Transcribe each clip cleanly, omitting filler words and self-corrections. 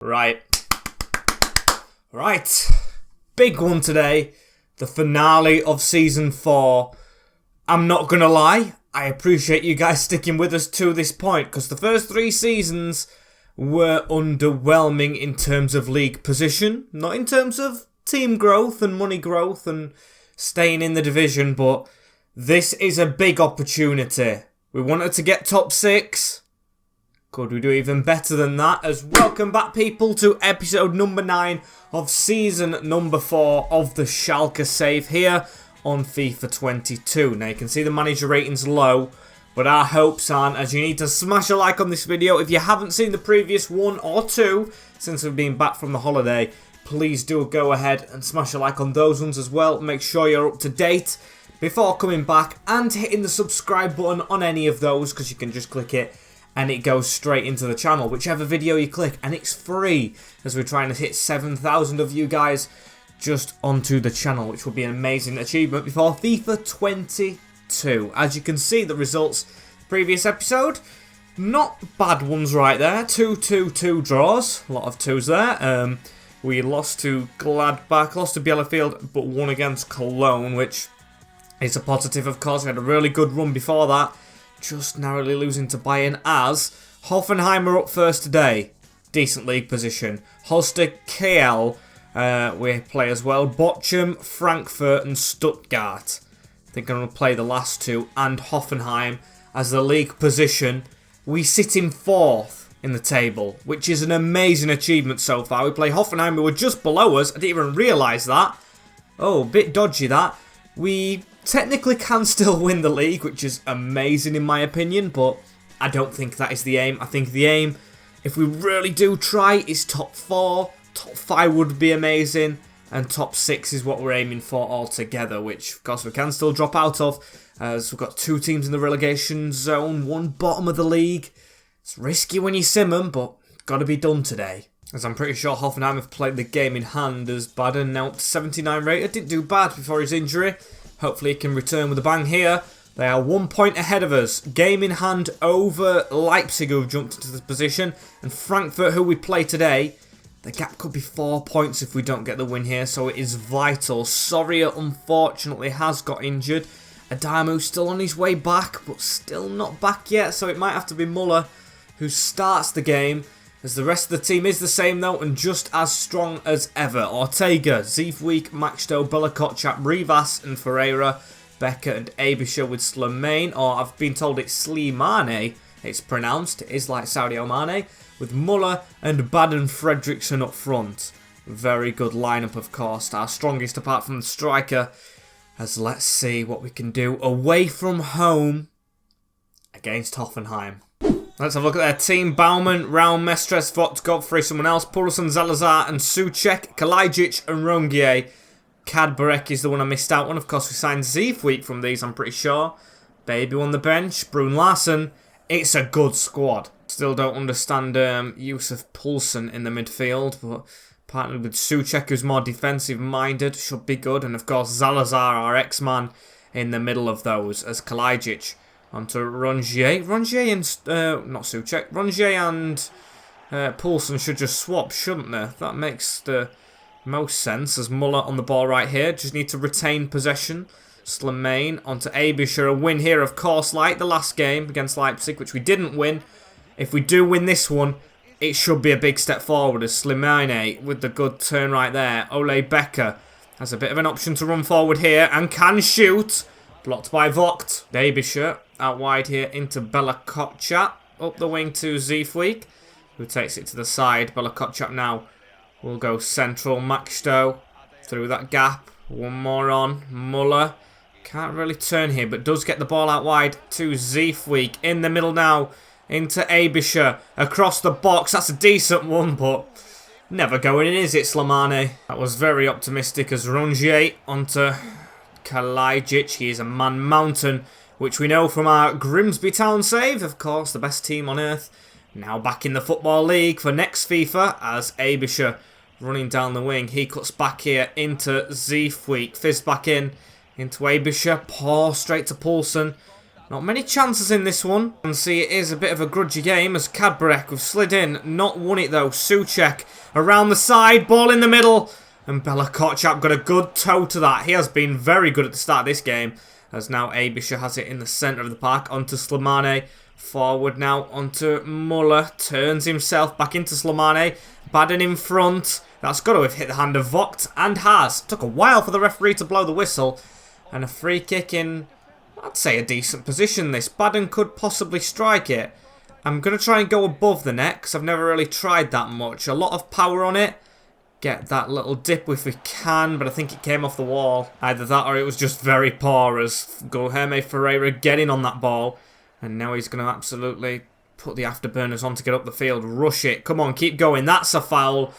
Right. Big one today. The finale of Season 4. I'm not going to lie. I appreciate you guys sticking with us to this point, because the first 3 seasons were underwhelming in terms of league position. Not in terms of team growth and money growth and staying in the division, but this is a big opportunity. We wanted to get top 6. Could we do even better than that? As welcome back, people, to episode number 9 of season number 4 of the Schalke save here on FIFA 22. Now you can see the manager ratings low, but our hopes aren't, as you need to smash a like on this video. If you haven't seen the previous 1 or 2 since we've been back from the holiday, please do go ahead and smash a like on those ones as well. Make sure you're up to date before coming back and hitting the subscribe button on any of those, because you can just click it and it goes straight into the channel, whichever video you click, and it's free, as we're trying to hit 7,000 of you guys just onto the channel, which will be an amazing achievement before FIFA 22. As you can see, the results previous episode, not bad ones right there. 2-2-2 draws, a lot of 2s there. We lost to Gladbach, lost to Bielefeld, but won against Cologne, which is a positive, of course. We had a really good run before that, just narrowly losing to Bayern, as Hoffenheim are up first today. Decent league position. Holster KL we play as well. Bochum, Frankfurt and Stuttgart. I think I'm going to play the last 2. And Hoffenheim as the league position. We sit in 4th in the table, which is an amazing achievement so far. We play Hoffenheim, who were just below us. I didn't even realise that. Oh, a bit dodgy that. We technically can still win the league, which is amazing in my opinion, but I don't think that is the aim. I think the aim, if we really do try, is top 4. Top 5 would be amazing, and top 6 is what we're aiming for altogether, which of course we can still drop out of, as we've got 2 teams in the relegation zone, 1 bottom of the league. It's risky when you sim them, but got to be done today. As I'm pretty sure Hoffenheim have played the game in hand, as Baden now up to 79 rated. Didn't do bad before his injury. Hopefully he can return with a bang here. They are 1 point ahead of us. Game in hand over Leipzig, who have jumped into this position. And Frankfurt, who we play today. The gap could be 4 points if we don't get the win here, so it is vital. Soria, unfortunately, has got injured. Adamu still on his way back, but still not back yet, so it might have to be Muller who starts the game, as the rest of the team is the same though, and just as strong as ever. Ortega, Ziefweek, Maxto, Belakotchap, Rivas and Ferreira, Becker and Abisha with Slimane, or I've been told it's Slimane, it's pronounced. It is like Sadio Mane, with Muller and Baden Fredriksson up front. Very good lineup, of course. Our strongest apart from the striker. As let's see what we can do away from home against Hoffenheim. Let's have a look at their team. Baumann, Raum, Mestres, Vogt, Godfrey, someone else. Poulsen, Salazar and Souček, Kalajic and Rongier. Kadbarek is the one I missed out on. Of course, we signed Ziefweek from these, I'm pretty sure. Baby on the bench. Brun Larsen. It's a good squad. Still don't understand use of Poulsen in the midfield, but partnered with Souček, who's more defensive-minded, should be good. And of course, Salazar, our X-Man, in the middle of those, as Kalajic. Onto Rongier. Rongier and... not Souček. Rongier and Poulsen should just swap, shouldn't they? That makes the most sense, as Muller on the ball right here. Just need to retain possession. Slimane onto Abisha. A win here, of course, like the last game against Leipzig, which we didn't win. If we do win this one, it should be a big step forward, as Slimane with the good turn right there. Ole Becker has a bit of an option to run forward here and can shoot. Blocked by Vogt. Abisha out wide here into Belakotchap. Up the wing to Ziefweek, who takes it to the side. Belakotchap now will go central. Maxto through that gap. One more on. Muller can't really turn here, but does get the ball out wide to Ziefweek. In the middle now into Abisha. Across the box. That's a decent one, but never going in, is it, Slimane? That was very optimistic, as Rongier onto Kalajic. He is a man mountain, which we know from our Grimsby Town save. Of course, the best team on earth. Now back in the Football League for next FIFA, as Abisha running down the wing. He cuts back here into Ziefweek. Fizz back in into Abisha. Paw straight to Poulsen. Not many chances in this one. And see, it is a bit of a grudgy game as Kadbrek have slid in. Not won it though. Souček around the side. Ball in the middle. And Bella Kotchap got a good toe to that. He has been very good at the start of this game. As now Abisha has it in the centre of the park. Onto Slimane. Forward now onto Muller. Turns himself back into Slimane. Baden in front. That's got to have hit the hand of Vogt. And has. Took a while for the referee to blow the whistle. And a free kick in, I'd say, a decent position this. Baden could possibly strike it. I'm going to try and go above the net because I've never really tried that much. A lot of power on it. Get that little dip if we can, but I think it came off the wall. Either that or it was just very poor as Guilherme Ferreira getting on that ball. And now he's going to absolutely put the afterburners on to get up the field. Rush it. Come on, keep going. That's a foul.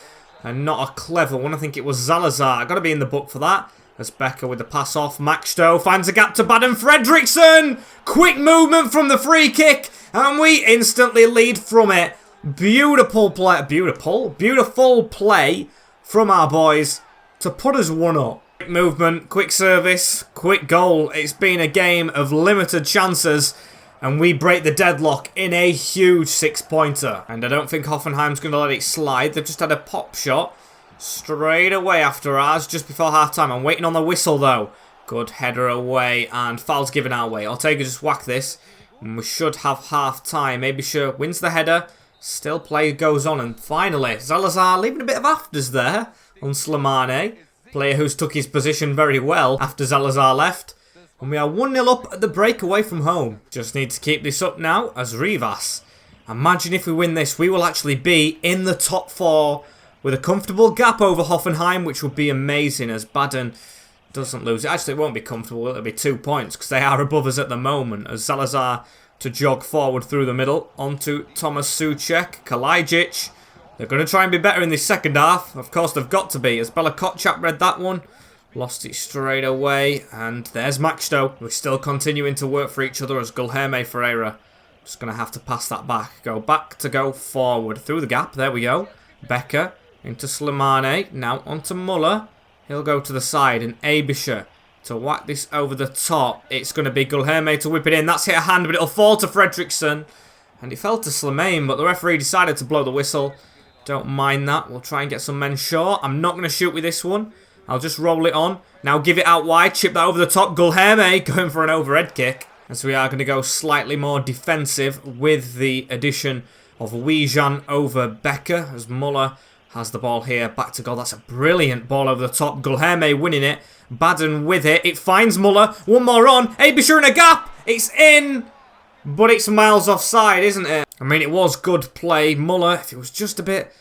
And not a clever one. I think it was Zalazar. Got to be in the book for that. As Becker with the pass off. Maxto finds a gap to Baden Fredriksson. Quick movement from the free kick. And we instantly lead from it. Beautiful play. Beautiful play from our boys to put us 1-up. Quick movement, quick service, quick goal. It's been a game of limited chances and we break the deadlock in a huge 6-pointer. And I don't think Hoffenheim's going to let it slide. They've just had a pop shot straight away after ours just before half-time. I'm waiting on the whistle though. Good header away and foul's given our way. Ortega just whack this and we should have half-time. Maybe sure wins the header. Still play goes on, and finally, Zalazar leaving a bit of afters there on Slimane. Player who's took his position very well after Zalazar left. And we are 1-0 up at the break away from home. Just need to keep this up now as Rivas. Imagine if we win this, we will actually be in the top 4 with a comfortable gap over Hoffenheim, which would be amazing as Baden doesn't lose it. Actually, it won't be comfortable, it'll be 2 points because they are above us at the moment as Zalazar to jog forward through the middle onto Thomas Souček. Kalajic. They're going to try and be better in this second half. Of course, they've got to be. As Bella Kotchap read that one. Lost it straight away. And there's Maxto. We're still continuing to work for each other as Guilherme Ferreira. Just going to have to pass that back. Go back to go forward through the gap. There we go. Becker into Slimane. Now onto Muller. He'll go to the side. And Abisha to whack this over the top. It's going to be Guilherme to whip it in. That's hit a hand, but it'll fall to Fredriksson. And it fell to Slimane, but the referee decided to blow the whistle. Don't mind that. We'll try and get some men short. I'm not going to shoot with this one. I'll just roll it on. Now give it out wide. Chip that over the top. Guilherme going for an overhead kick. As we are going to go slightly more defensive with the addition of Wijan over Becker. As Muller has the ball here. Back to goal. That's a brilliant ball over the top. Guilherme winning it. Baden with it. It finds Muller. One more on. Abisha in a gap. It's in. But it's miles offside, isn't it? I mean, it was good play. Muller, if it was just a bit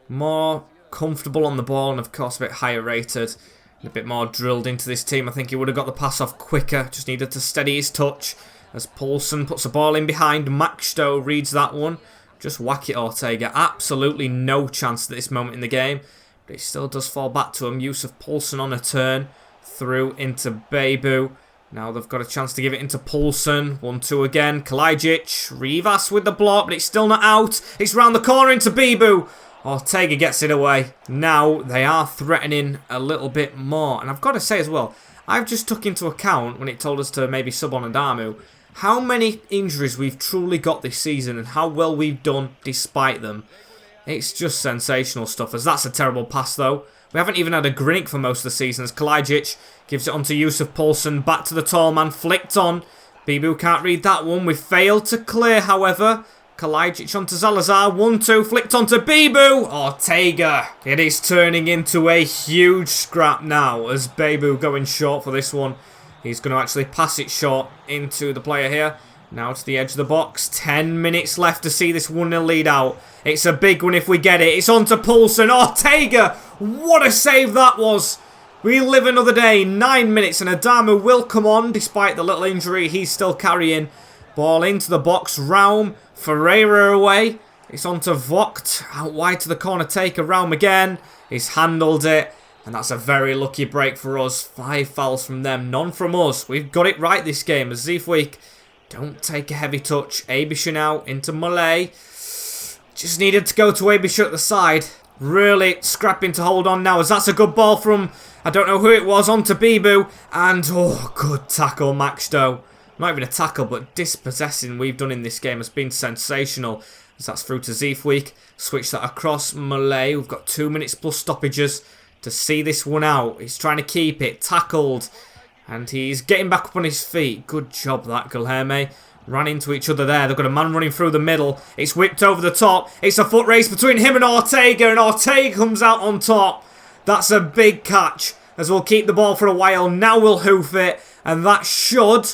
more comfortable on the ball and, of course, a bit higher rated and a bit more drilled into this team, I think he would have got the pass off quicker. Just needed to steady his touch as Poulsen puts the ball in behind. Maxto reads that one. Just whack it, Ortega. Absolutely no chance at this moment in the game. But it still does fall back to him. Use of Poulsen on a turn. Through into Bebu. Now they've got a chance to give it into Poulsen. 1-2 again. Kalajic. Rivas with the block, but it's still not out. It's round the corner into Bebu. Ortega gets it away. Now they are threatening a little bit more. And I've got to say as well, I've just took into account when it told us to maybe sub on Adamu, how many injuries we've truly got this season and how well we've done despite them. It's just sensational stuff. As that's a terrible pass though. We haven't even had a Grinnick for most of the season as Kalajic gives it on to Yusuf Poulsen. Back to the tall man, flicked on. Bebu can't read that one. We've failed to clear, however. Kalajic onto Zalazar. 1-2, flicked onto Bebu. Ortega. It is turning into a huge scrap now as Bebu going short for this one. He's going to actually pass it short into the player here. Now to the edge of the box. 10 minutes left to see this 1-0 lead out. It's a big one if we get it. It's on to Poulsen. Ortega. What a save that was. We live another day. 9 minutes and Adamu will come on despite the little injury he's still carrying. Ball into the box. Raum. Ferreira away. It's on to Vogt. Out wide to the corner. Take a Raum again. He's handled it. And that's a very lucky break for us. 5 fouls from them. None from us. We've got it right this game as Zeefweek don't take a heavy touch. Abisha now into Malay. Just needed to go to Abisha at the side. Really scrapping to hold on now as that's a good ball from, I don't know who it was, onto Bebu. And, oh, good tackle, Maxto. Not even a tackle, but dispossessing we've done in this game has been sensational. As that's through to Zeefweek. Switch that across Malay. We've got 2 minutes plus stoppages to see this one out. He's trying to keep it. Tackled. And he's getting back up on his feet. Good job that, Guilherme. Ran into each other there. They've got a man running through the middle. It's whipped over the top. It's a foot race between him and Ortega. And Ortega comes out on top. That's a big catch. As we'll keep the ball for a while. Now we'll hoof it. And that should,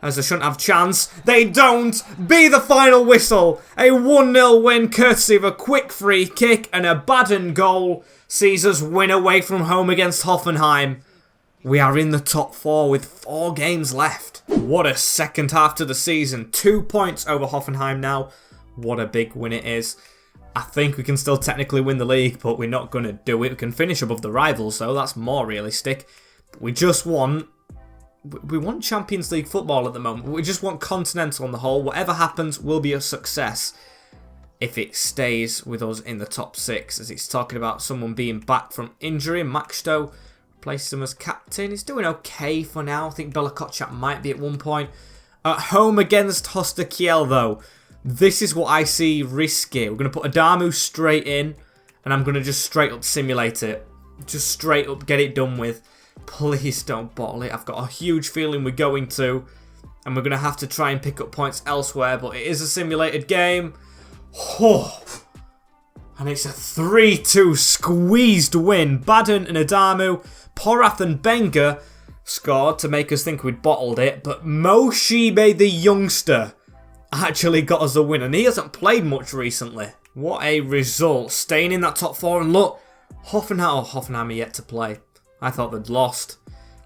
as they shouldn't have chance, they don't, be the final whistle. A 1-0 win courtesy of a quick free kick and a Baden goal sees us win away from home against Hoffenheim. We are in the top 4 with 4 games left. What a second half to the season. 2 points over Hoffenheim now. What a big win it is. I think we can still technically win the league, but we're not going to do it. We can finish above the rivals, though. That's more realistic. We just want... We want Champions League football at the moment. We just want Continental on the whole. Whatever happens will be a success if it stays with us in the top 6. As it's talking about someone being back from injury. Maxto places him as captain. He's doing okay for now. I think Bella Kotchap might be at one point. At home against Hosta Kiel, though. This is what I see risky. We're going to put Adamu straight in. And I'm going to just straight up simulate it. Just straight up get it done with. Please don't bottle it. I've got a huge feeling we're going to. And we're going to have to try and pick up points elsewhere. But it is a simulated game. Oh. And it's a 3-2 squeezed win. Baden and Adamu, Porath and Benga scored to make us think we'd bottled it. But Moshibe, the youngster, actually got us a win. And he hasn't played much recently. What a result. Staying in that top 4. And look, Hoffenheim are yet to play. I thought they'd lost.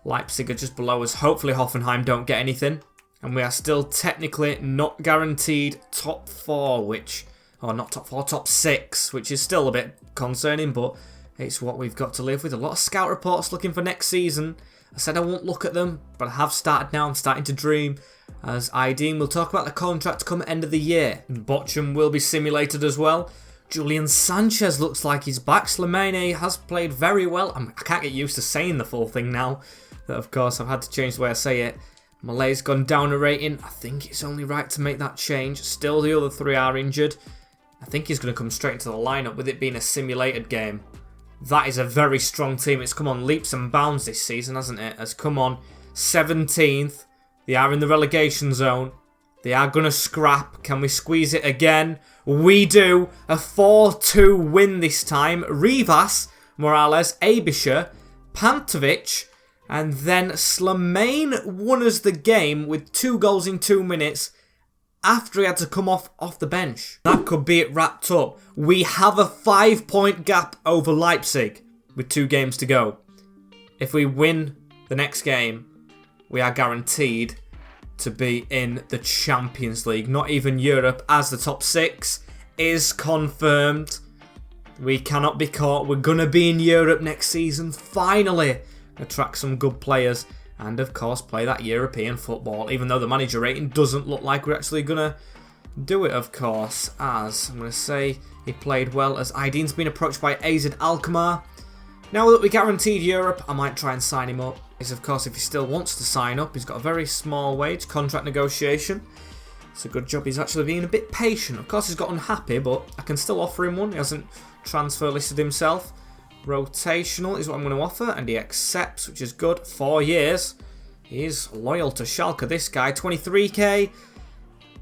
Leipzig are just below us. Hopefully Hoffenheim don't get anything. And we are still technically not guaranteed top 4, which... Oh, not top 4, top 6, which is still a bit concerning, but it's what we've got to live with. A lot of scout reports looking for next season. I said I won't look at them, but I have started now. I'm starting to dream. As Ideen will talk about the contract come at the end of the year. Bochum will be simulated as well. Julian Sanchez looks like he's back. Slimane has played very well. I can't get used to saying the full thing now. But of course, I've had to change the way I say it. Malay's gone down a rating. I think it's only right to make that change. Still, the other 3 are injured. I think he's going to come straight into the lineup with it being a simulated game. That is a very strong team. It's come on leaps and bounds this season, hasn't it? Has come on 17th. They are in the relegation zone. They are going to scrap. Can we squeeze it again? We do. A 4-2 win this time. Rivas, Morales, Abisher, Pantovic, and then Slimane won us the game with 2 goals in 2 minutes after he had to come off the bench. That could be it wrapped up. We have a 5-point gap over Leipzig with 2 games to go. If we win the next game, we are guaranteed to be in the Champions League, not even Europe, as the top 6 is confirmed. We cannot be caught. We're going to be in Europe next season, finally. Attract some good players and, of course, play that European football, even though the manager rating doesn't look like we're actually going to do it, of course, as I'm going to say he played well, as Ideen's been approached by AZ Alkmaar. Now that we guaranteed Europe, I might try and sign him up. Is of course if he still wants to sign up. He's got a very small wage, contract negotiation. It's a good job he's actually being a bit patient. Of course he's got unhappy, but I can still offer him one. He hasn't transfer listed himself. Rotational is what I'm going to offer, and he accepts, which is good. 4 years. He is loyal to Schalke, this guy. 23k.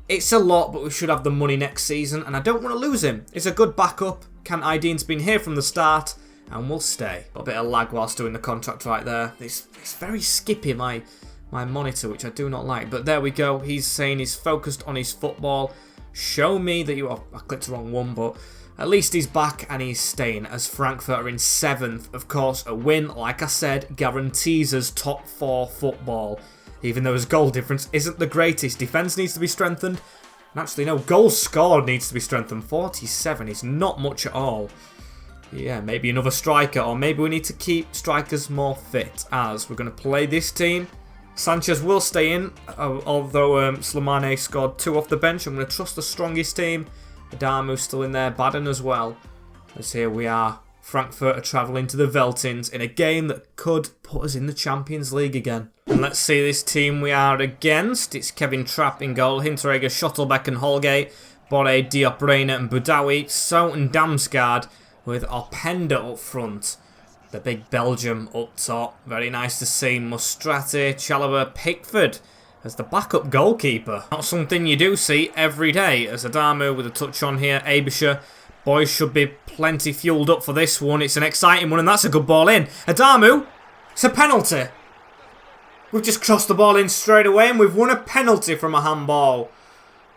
It's a lot, but we should have the money next season, and I don't want to lose him. It's a good backup. Kent Ideen's been here from the start, and will stay. Got a bit of lag whilst doing the contract right there. It's very skippy, my monitor, which I do not like. But there we go. He's saying he's focused on his football. Show me that you are... I clicked the wrong one, but at least he's back and he's staying, as Frankfurt are in 7th. Of course, a win, like I said, guarantees us top 4 football. Even though his goal difference isn't the greatest. Defence needs to be strengthened. And actually, no, goals scored needs to be strengthened. 47 is not much at all. Yeah, maybe another striker, or maybe we need to keep strikers more fit, as we're going to play this team. Sanchez will stay in, although Slimane scored 2 off the bench. I'm going to trust the strongest team. Adamu's still in there, Baden as well. As here we are Frankfurt are travelling to the Veltins in a game that could put us in the Champions League again. And let's see this team we are against. It's Kevin Trapp in goal, Hinteregger, Schottelbeck and Holgate, Boré, Diop, Reina and Boudaoui, So and Damsgaard with Openda up front. The big Belgium up top. Very nice to see. Mustrati, Chalobah, Pickford as the backup goalkeeper. Not something you do see every day. As Adamu with a touch on here. Abisha. Boys should be plenty fueled up for this one. It's an exciting one and that's a good ball in. Adamu. It's a penalty. We've just crossed the ball in straight away and we've won a penalty from a handball.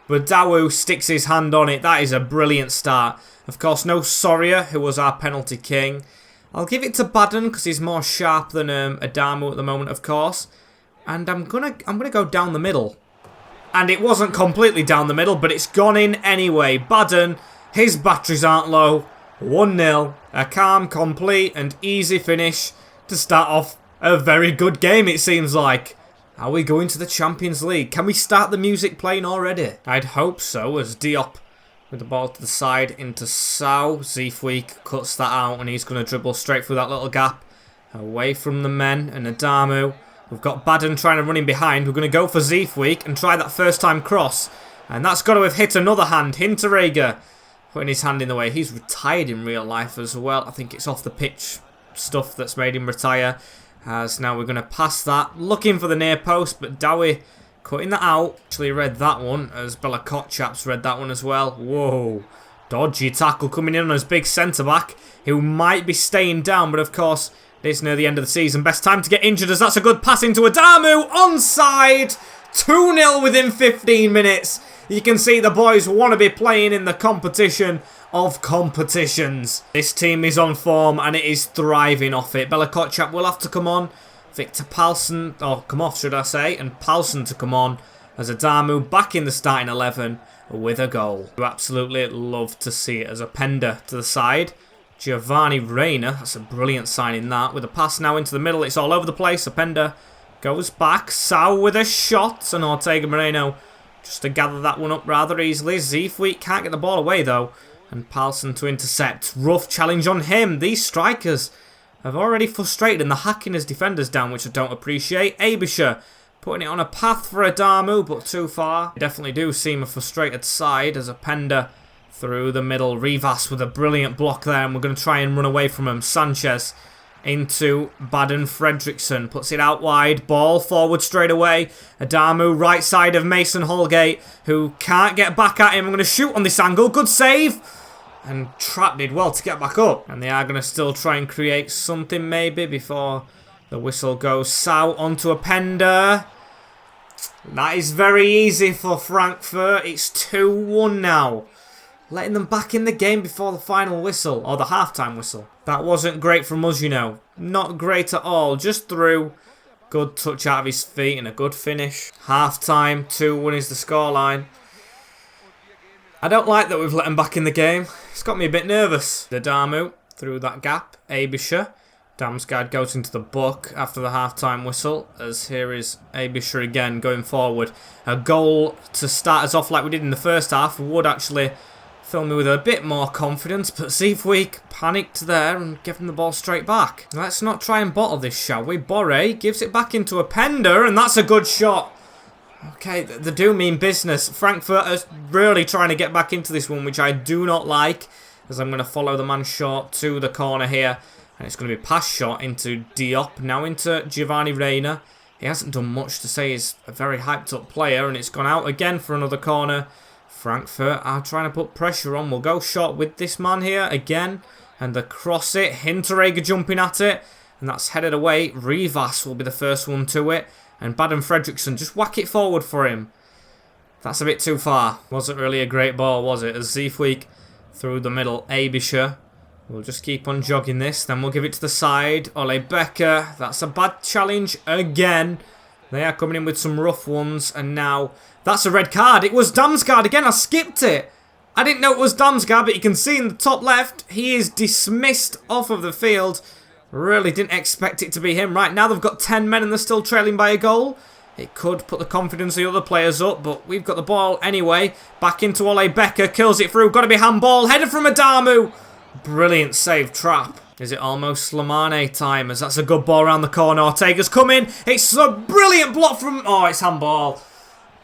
But Dawu sticks his hand on it. That is a brilliant start. Of course, no Soria, who was our penalty king. I'll give it to Baden because he's more sharp than Adamu at the moment, of course. And I'm gonna go down the middle. And it wasn't completely down the middle, but it's gone in anyway. Baden, his batteries aren't low. 1-0. A calm, complete and easy finish to start off a very good game, it seems like. Are we going to the Champions League? Can we start the music playing already? I'd hope so, as Diop with the ball to the side into Sau. Zeefweek cuts that out and he's going to dribble straight through that little gap. Away from the men and Adamu. We've got Baden trying to run in behind. We're going to go for Zeefweek and try that first time cross. And that's got to have hit another hand. Hinteregger putting his hand in the way. He's retired in real life as well. I think it's off the pitch stuff that's made him retire. As now we're going to pass that. Looking for the near post, but Dowie cutting that out. Actually read that one, as Bella Kotchap's read that one as well. Whoa. Dodgy tackle coming in on his big centre-back, who might be staying down, but of course, it is near the end of the season. Best time to get injured, as that's a good pass into Adamu. Onside! 2-0 within 15 minutes. You can see the boys want to be playing in the competition of competitions. This team is on form and it is thriving off it. Bella Kotchap will have to come on. Victor Palsson, or come off should I say, and Palsson to come on as Adamu back in the starting 11 with a goal. You absolutely love to see it as Openda to the side. Giovanni Reina, that's a brilliant signing that. With a pass now into the middle, it's all over the place. Openda goes back. Sau with a shot and Ortega Moreno just to gather that one up rather easily. Zeefweek can't get the ball away though. And Palsson to intercept. Rough challenge on him. These strikers have already frustrated and they're hacking his defenders down, which I don't appreciate. Abisha putting it on a path for Adamu, but too far. They definitely do seem a frustrated side as Openda through the middle. Rivas with a brilliant block there, and we're going to try and run away from him. Sanchez into Baden Fredriksson. Puts it out wide. Ball forward straight away. Adamu right side of Mason Holgate, who can't get back at him. I'm going to shoot on this angle. Good save. And Trapp did well to get back up. And they are going to still try and create something maybe before the whistle goes. Sau onto Openda. That is very easy for Frankfurt. It's 2-1 now. Letting them back in the game before the final whistle. Or the halftime whistle. That wasn't great from us, you know. Not great at all. Just through. Good touch out of his feet and a good finish. Halftime. 2-1 is the scoreline. I don't like that we've let him back in the game. It's got me a bit nervous. Adamu through that gap. Abisha. Damsgaard goes into the book after the half-time whistle. As here is Abisha again going forward. A goal to start us off like we did in the first half would actually fill me with a bit more confidence. But Zeefweek panicked there and gave him the ball straight back. Let's not try and bottle this, shall we? Boré gives it back into Openda and that's a good shot. Okay, they do mean business. Frankfurt are really trying to get back into this one, which I do not like. As I'm going to follow the man short to the corner here. And it's going to be pass shot into Diop. Now into Giovanni Reina. He hasn't done much to say he's a very hyped up player. And it's gone out again for another corner. Frankfurt are trying to put pressure on. We'll go short with this man here again. And they cross it. Hinteregger jumping at it. And that's headed away. Rivas will be the first one to it. And Baden Fredriksson, just whack it forward for him. That's a bit too far. Wasn't really a great ball, was it? As Zeefweek through the middle. Abisha. We'll just keep on jogging this. Then we'll give it to the side. Ole Becker. That's a bad challenge again. They are coming in with some rough ones. And now, that's a red card. It was Damsgaard again. I skipped it. I didn't know it was Damsgaard, but you can see in the top left, he is dismissed off of the field. Really didn't expect it to be him. Right now they've got 10 men and they're still trailing by a goal. It could put the confidence of the other players up, but we've got the ball anyway. Back into Ole Becker, kills it through. Got to be handball. Header from Adamu. Brilliant save, Trapp. Is it almost Slimane time? As that's a good ball around the corner. Ortega's coming. It's a brilliant block from... Oh, it's handball.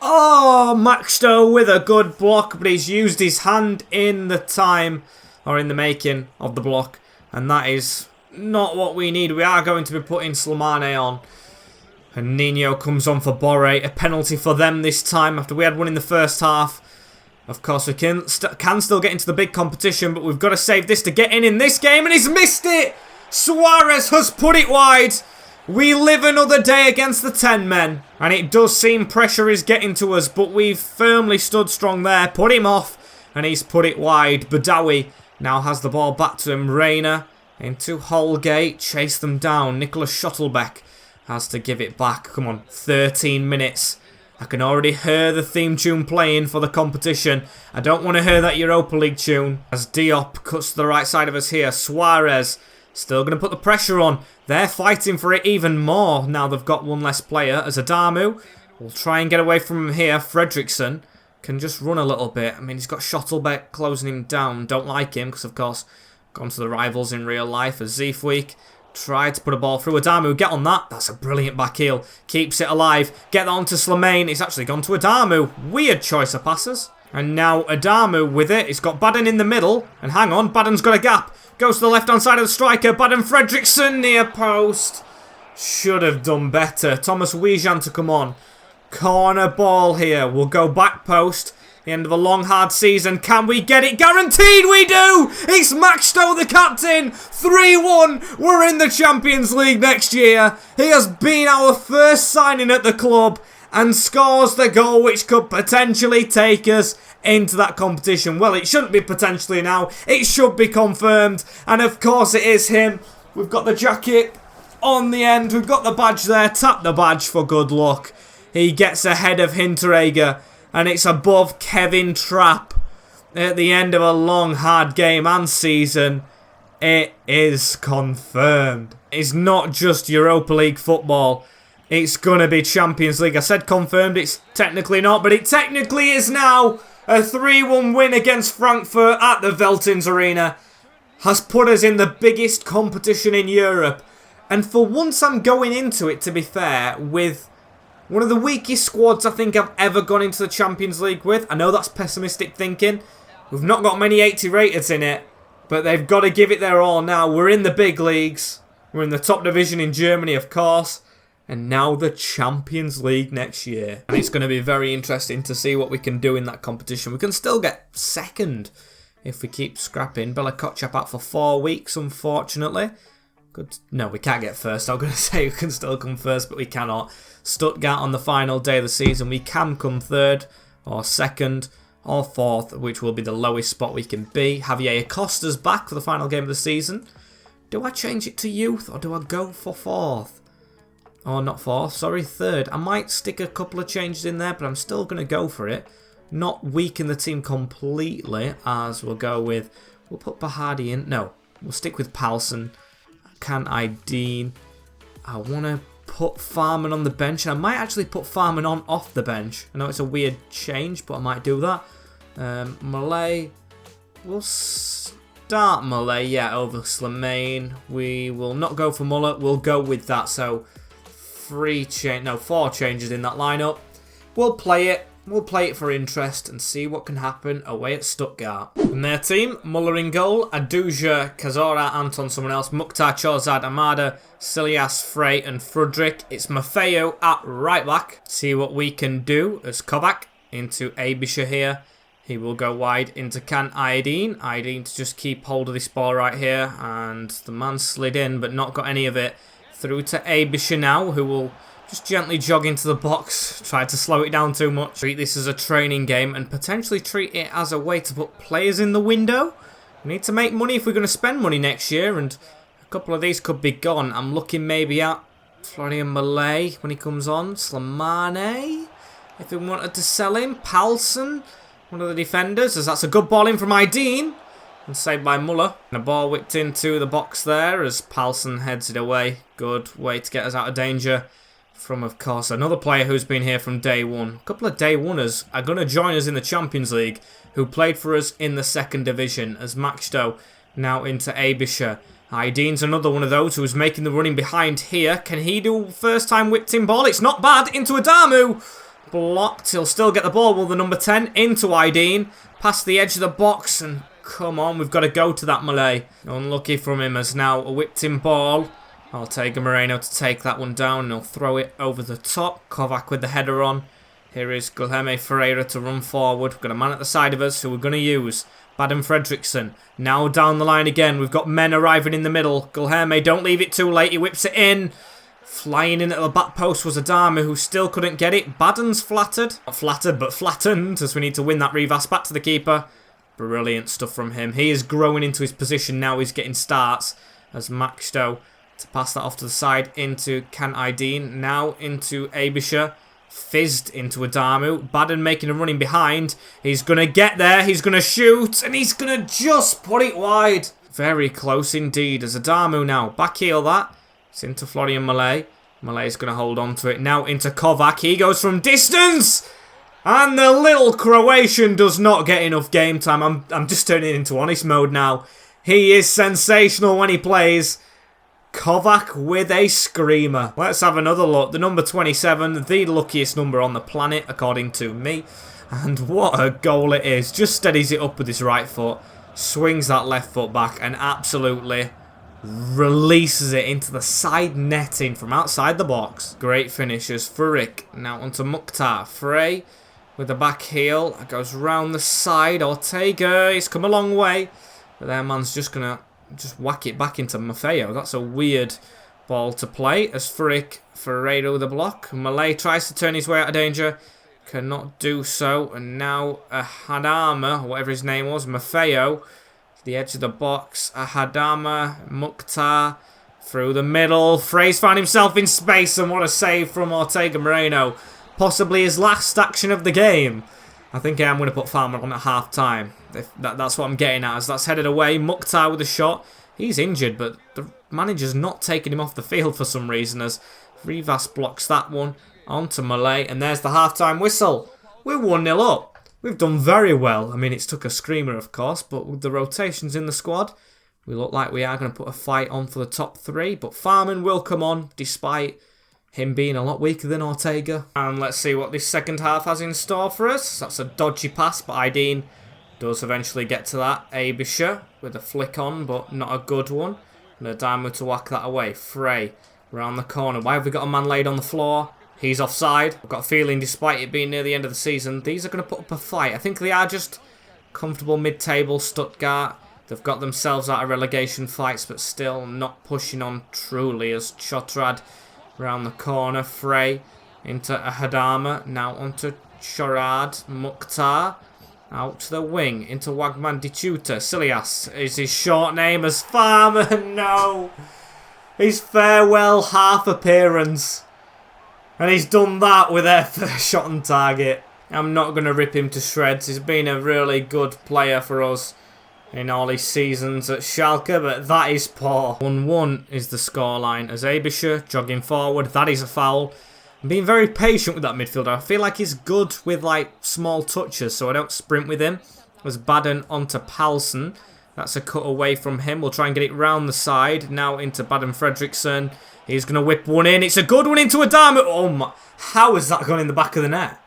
Oh, Maxto with a good block, but he's used his hand in the time, or in the making of the block. And that is not what we need. We are going to be putting Slimane on. And Nino comes on for Borre. A penalty for them this time after we had one in the first half. Of course, we can still get into the big competition, but we've got to save this to get in this game, and he's missed it! Suarez has put it wide. We live another day against the 10 men, and it does seem pressure is getting to us, but we've firmly stood strong there. Put him off, and he's put it wide. Badawi now has the ball back to him. Reina into Holgate, chase them down. Nicholas Schottelbeck has to give it back. Come on, 13 minutes. I can already hear the theme tune playing for the competition. I don't want to hear that Europa League tune. As Diop cuts to the right side of us here. Suarez still going to put the pressure on. They're fighting for it even more now they've got one less player. As Adamu will try and get away from him here. Fredrickson can just run a little bit. I mean, he's got Schottelbeck closing him down. Don't like him because, of course, gone to the rivals in real life. As Zeefweek tried to put a ball through. Adamu, get on that. That's a brilliant back heel. Keeps it alive. Get that onto Slimane. It's actually gone to Adamu. Weird choice of passes. And now Adamu with it. He's got Baden in the middle. And hang on, Baden's got a gap. Goes to the left-hand side of the striker. Baden Fredrickson near post. Should have done better. Thomas Wijan to come on. Corner ball here. We'll go back post. The end of a long, hard season. Can we get it? Guaranteed we do! It's Maxto, the captain! 3-1. We're in the Champions League next year. He has been our first signing at the club and scores the goal which could potentially take us into that competition. Well, it shouldn't be potentially now. It should be confirmed. And of course it is him. We've got the jacket on the end. We've got the badge there. Tap the badge for good luck. He gets ahead of Hinteregger. And it's above Kevin Trapp at the end of a long, hard game and season. It is confirmed. It's not just Europa League football. It's going to be Champions League. I said confirmed. It's technically not, but it technically is now. A 3-1 win against Frankfurt at the Veltins Arena has put us in the biggest competition in Europe. And for once I'm going into it, to be fair, with one of the weakest squads I think I've ever gone into the Champions League with. I know that's pessimistic thinking. We've not got many 80 rateds in it, but they've got to give it their all now. We're in the big leagues. We're in the top division in Germany, of course. And now the Champions League next year. And it's going to be very interesting to see what we can do in that competition. We can still get second if we keep scrapping. Bella Kotchap out for 4 weeks, unfortunately. Good. No, we can't get first. I was going to say we can still come first, but we cannot. Stuttgart on the final day of the season. We can come third or second or fourth, which will be the lowest spot we can be. Javier Acosta's back for the final game of the season. Do I change it to youth or do I go for fourth? Oh, not fourth. Sorry, third. I might stick a couple of changes in there, but I'm still going to go for it. Not weaken the team completely, as we'll go with... We'll put Bahadi in. No, we'll stick with Palsson. Dean. I want to put Farman on the bench. And I might actually put Farman on off the bench. I know it's a weird change, but I might do that. Malay. We'll start Malay, yeah, over Slimane. We will not go for Muller. We'll go with that. So, 4 changes in that lineup. We'll play it. We'll play it for interest and see what can happen away at Stuttgart. From their team, Muller in goal, Aduja, Cazorla, Anton, someone else, Mukhtar, Chorzad, Amada, Silias, Frey and Frudrick. It's Maffeo at right back. See what we can do as Kovac into Abisha here. He will go wide into Can Iodine. Iodine to just keep hold of this ball right here. And the man slid in but not got any of it. Through to Abisha now, who will just gently jog into the box, try to slow it down too much. Treat this as a training game and potentially treat it as a way to put players in the window. We need to make money if we're going to spend money next year, and a couple of these could be gone. I'm looking maybe at Florian Malay when he comes on. Slimane, if we wanted to sell him. Palsson, one of the defenders, as that's a good ball in from Ideen. And saved by Muller. And a ball whipped into the box there as Palsson heads it away. Good way to get us out of danger. From, of course, another player who's been here from day one. A couple of day oneers are going to join us in the Champions League, who played for us in the second division, as Maxto now into Abisha. Aydin's another one of those who was making the running behind here. Can he do first time whipped in ball? It's not bad. Into Adamu. Blocked. He'll still get the ball. Will the number 10 into Aydin. Past the edge of the box. And come on, we've got to go to that Malay. Unlucky from him as now a whipped in ball. Ortega Moreno to take that one down. And he'll throw it over the top. Kovac with the header on. Here is Guilherme Ferreira to run forward. We've got a man at the side of us who we're going to use. Baden Fredriksson. Now down the line again. We've got men arriving in the middle. Guilherme, don't leave it too late. He whips it in. Flying in at the back post was Adama, who still couldn't get it. Baden's flattered. Not flattered, but flattened, as we need to win that reverse back to the keeper. Brilliant stuff from him. He is growing into his position now. He's getting starts as Maxto to pass that off to the side into Can Aydin. Now into Abisha. Fizzed into Adamu. Baden making a running behind. He's going to get there. He's going to shoot. And he's going to just put it wide. Very close indeed as Adamu now. Backheel that. It's into Florian Malay. Malay's going to hold on to it. Now into Kovac. He goes from distance. And the little Croatian does not get enough game time. I'm just turning into honest mode now. He is sensational when he plays. Kovac with a screamer. Let's have another look. The number 27, the luckiest number on the planet, according to me. And what a goal it is. Just steadies it up with his right foot. Swings that left foot back and absolutely releases it into the side netting from outside the box. Great finishes. Furik now onto Mukhtar. Frey with the back heel. Goes round the side. Ortega, he's come a long way. But their man's just going to whack it back into Maffeo. That's a weird ball to play. As Furik, Ferreira with a block. Malay tries to turn his way out of danger. Cannot do so. And now Hadama, whatever his name was, Maffeo, the edge of the box. Hadama, Mukhtar, through the middle. Frey's found himself in space, and what a save from Ortega Moreno. Possibly his last action of the game. I think I am going to put Farmer on at half time. That's what I'm getting at, as that's headed away. Mukhtar with a shot. He's injured, but the manager's not taking him off the field for some reason, as Rivas blocks that one onto Malay. And there's the half-time whistle. We're 1-0 up. We've done very well. I mean, it's took a screamer, of course, but with the rotations in the squad, we look like we are going to put a fight on for the top 3. But Farman will come on, despite him being a lot weaker than Ortega. And let's see what this second half has in store for us. That's a dodgy pass, but Aydin does eventually get to that. Abisha with a flick on, but not a good one. And Adamu to whack that away. Frey around the corner. Why have we got a man laid on the floor? He's offside. I've got a feeling, despite it being near the end of the season, these are going to put up a fight. I think they are just comfortable mid-table Stuttgart. They've got themselves out of relegation fights, but still not pushing on truly, as Chotrad around the corner. Frey into Hadama. Now onto Chorad. Mukhtar out to the wing. Into Wagman Dichuta. Silias is his short name as Farmer. No. His farewell half appearance. And he's done that with their first shot on target. I'm not going to rip him to shreds. He's been a really good player for us in all his seasons at Schalke, but that is poor. 1-1 is the scoreline as Abisha jogging forward. That is a foul. I'm being very patient with that midfielder. I feel like he's good with like small touches, so I don't sprint with him. As Baden onto Palsson. That's a cut away from him. We'll try and get it round the side. Now into Baden Fredriksson. He's going to whip one in. It's a good one into Adamu. Oh my. How has that gone in the back of the net?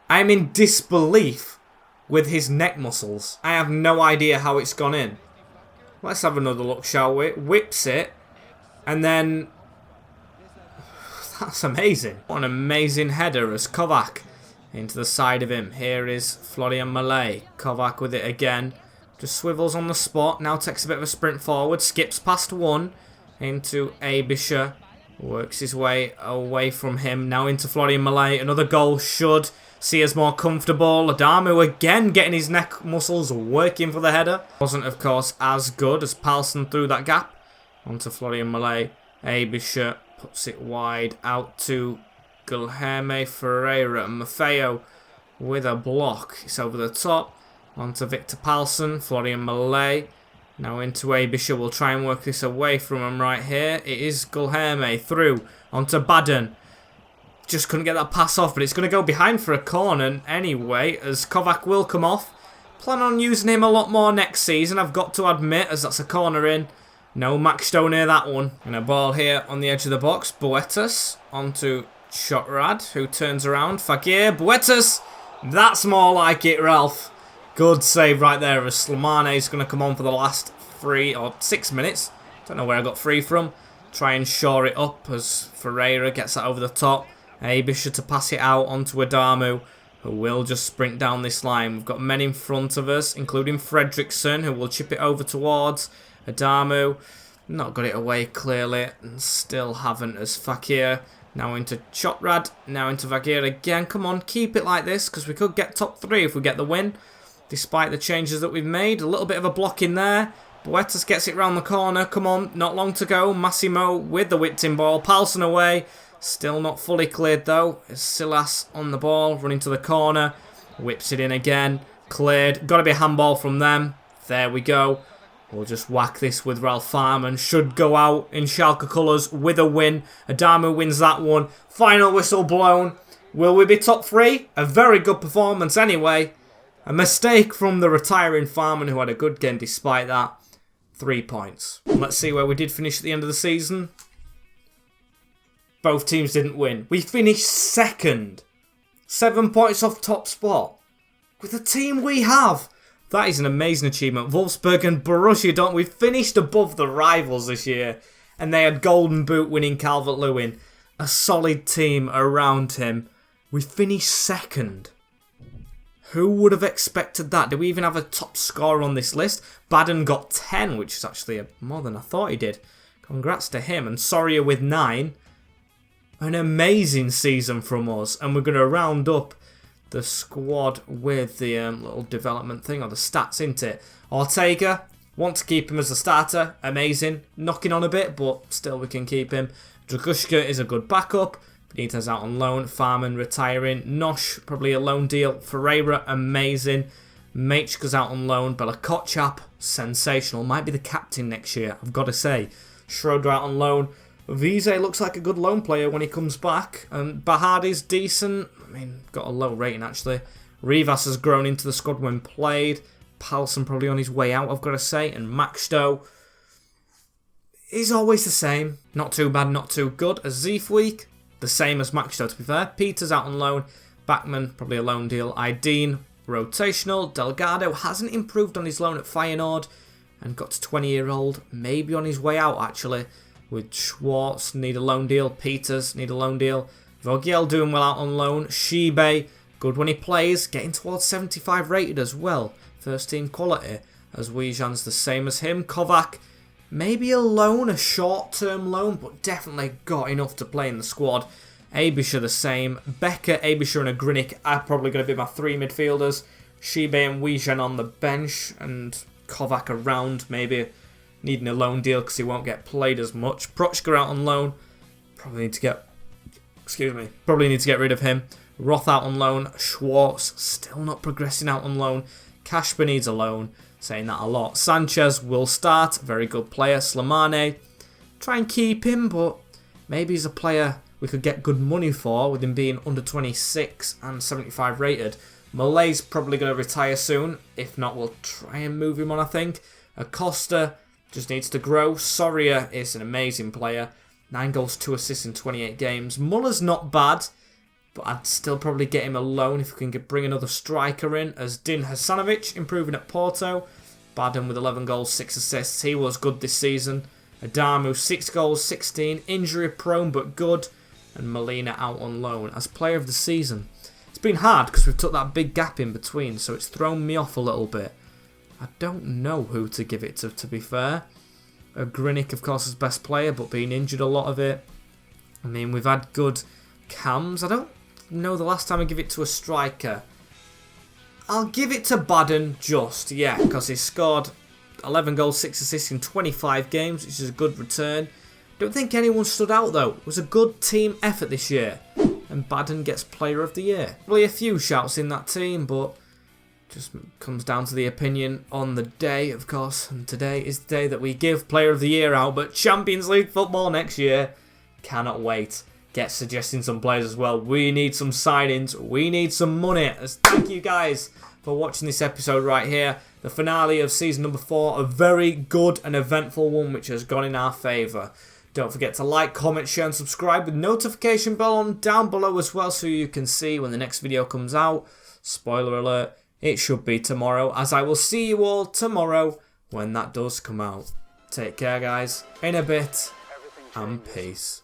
I'm in disbelief with his neck muscles. I have no idea how it's gone in. Let's have another look, shall we? Whips it. And then... That's amazing. What an amazing header as Kovac into the side of him. Here is Florian Malay. Kovac with it again. Just swivels on the spot. Now takes a bit of a sprint forward. Skips past one. Into Abisha. Works his way away from him. Now into Florian Malay. Another goal should see us more comfortable. Adamu again getting his neck muscles working for the header. Wasn't, of course, as good as Palsson through that gap. Onto Florian Malay. Abisha puts it wide out to Guilherme Ferreira. Maffeo with a block. It's over the top. Onto Victor Palsson. Florian Malay. Now into Abisha. We'll try and work this away from him right here. It is Guilherme through onto Baden. Just couldn't get that pass off, but it's going to go behind for a corner anyway, as Kovac will come off. Plan on using him a lot more next season, I've got to admit, as that's a corner in. No Max Stone near that one. And a ball here on the edge of the box. Boetas onto Shotrad, who turns around. Fakir, Boetas. That's more like it, Ralph. Good save right there as Slimane is going to come on for the last 3 or 6 minutes. Don't know where I got 3 from. Try and shore it up as Ferreira gets that over the top. Abisha to pass it out onto Adamu, who will just sprint down this line. We've got men in front of us, including Fredrickson, who will chip it over towards Adamu. Not got it away clearly, and still haven't as Fakir. Now into Chotrad, now into Fakir again. Come on, keep it like this, because we could get top 3 if we get the win. Despite the changes that we've made. A little bit of a block in there. Boetas gets it round the corner. Come on, not long to go. Massimo with the whipped-in ball. Palsson away. Still not fully cleared though. It's Silas on the ball, running to the corner. Whips it in again. Cleared. Got to be a handball from them. There we go. We'll just whack this with Ralph Farman. Should go out in Schalke colours with a win. Adamu wins that one. Final whistle blown. Will we be top 3? A very good performance anyway. A mistake from the retiring Farman, who had a good game despite that. 3 points. Let's see where we did finish at the end of the season. Both teams didn't win. We finished 2nd. 7 points off top spot. With the team we have. That is an amazing achievement. Wolfsburg and Borussia Dortmund. We finished above the rivals this year. And they had Golden Boot winning Calvert-Lewin. A solid team around him. We finished 2nd. Who would have expected that? Do we even have a top scorer on this list? Baden got 10, which is actually more than I thought he did. Congrats to him. And Soria with 9. An amazing season from us. And we're going to round up the squad with the little development thing, or the stats, isn't it? Ortega, want to keep him as a starter. Amazing. Knocking on a bit, but still we can keep him. Dragushka is a good backup. Benitez out on loan. Farman retiring. Nosh, probably a loan deal. Ferreira, amazing. Machka's out on loan. Bella Kotchap, sensational. Might be the captain next year, I've got to say. Schroeder out on loan. Vize looks like a good loan player when he comes back. Bahadi's decent. I mean, got a low rating actually. Rivas has grown into the squad when played. Palsson probably on his way out, I've got to say. And Maxto is always the same. Not too bad, not too good. Azifweek, the same as Maxto to be fair. Peters out on loan. Backman, probably a loan deal. Ideen, rotational. Delgado hasn't improved on his loan at Feyenoord and got to 20-year-old. Maybe on his way out actually. With Schwartz, need a loan deal. Peters, need a loan deal. Vogiel doing well out on loan. Shibe, good when he plays. Getting towards 75 rated as well. First team quality. As Wijan's the same as him. Kovac, maybe a loan, a short-term loan, but definitely got enough to play in the squad. Abisha the same. Becker, Abisha and Agrinic are probably going to be my 3 midfielders. Shibe and Wijan on the bench. And Kovac around, maybe needing a loan deal because he won't get played as much. Prochka out on loan. Probably need to get rid of him. Roth out on loan. Schwartz still not progressing out on loan. Kashba needs a loan. Saying that a lot. Sanchez will start. Very good player. Slimane. Try and keep him, but maybe he's a player we could get good money for with him being under 26 and 75 rated. Malay's probably going to retire soon. If not, we'll try and move him on, I think. Acosta just needs to grow. Soria is an amazing player. 9 goals, 2 assists in 28 games. Muller's not bad, but I'd still probably get him a loan if we can bring another striker in. As Din Hasanovic improving at Porto. Baden with 11 goals, 6 assists. He was good this season. Adamu, 6 goals, 16. Injury prone but good. And Molina out on loan as player of the season. It's been hard because we've took that big gap in between, so it's thrown me off a little bit. I don't know who to give it to be fair. Grinic, of course, is best player, but being injured a lot of it. I mean, we've had good cams. I don't know the last time I give it to a striker. I'll give it to Baden just, yeah, because he scored 11 goals, 6 assists in 25 games, which is a good return. Don't think anyone stood out, though. It was a good team effort this year. And Baden gets player of the year. Probably a few shouts in that team, but just comes down to the opinion on the day, of course. And today is the day that we give Player of the Year out. But Champions League football next year, cannot wait. Get suggesting some players as well. We need some signings. We need some money. As thank you guys for watching this episode right here. The finale of season number 4, a very good and eventful one which has gone in our favour. Don't forget to like, comment, share and subscribe with notification bell on down below as well so you can see when the next video comes out. Spoiler alert, it should be tomorrow, as I will see you all tomorrow when that does come out. Take care guys, in a bit, and peace.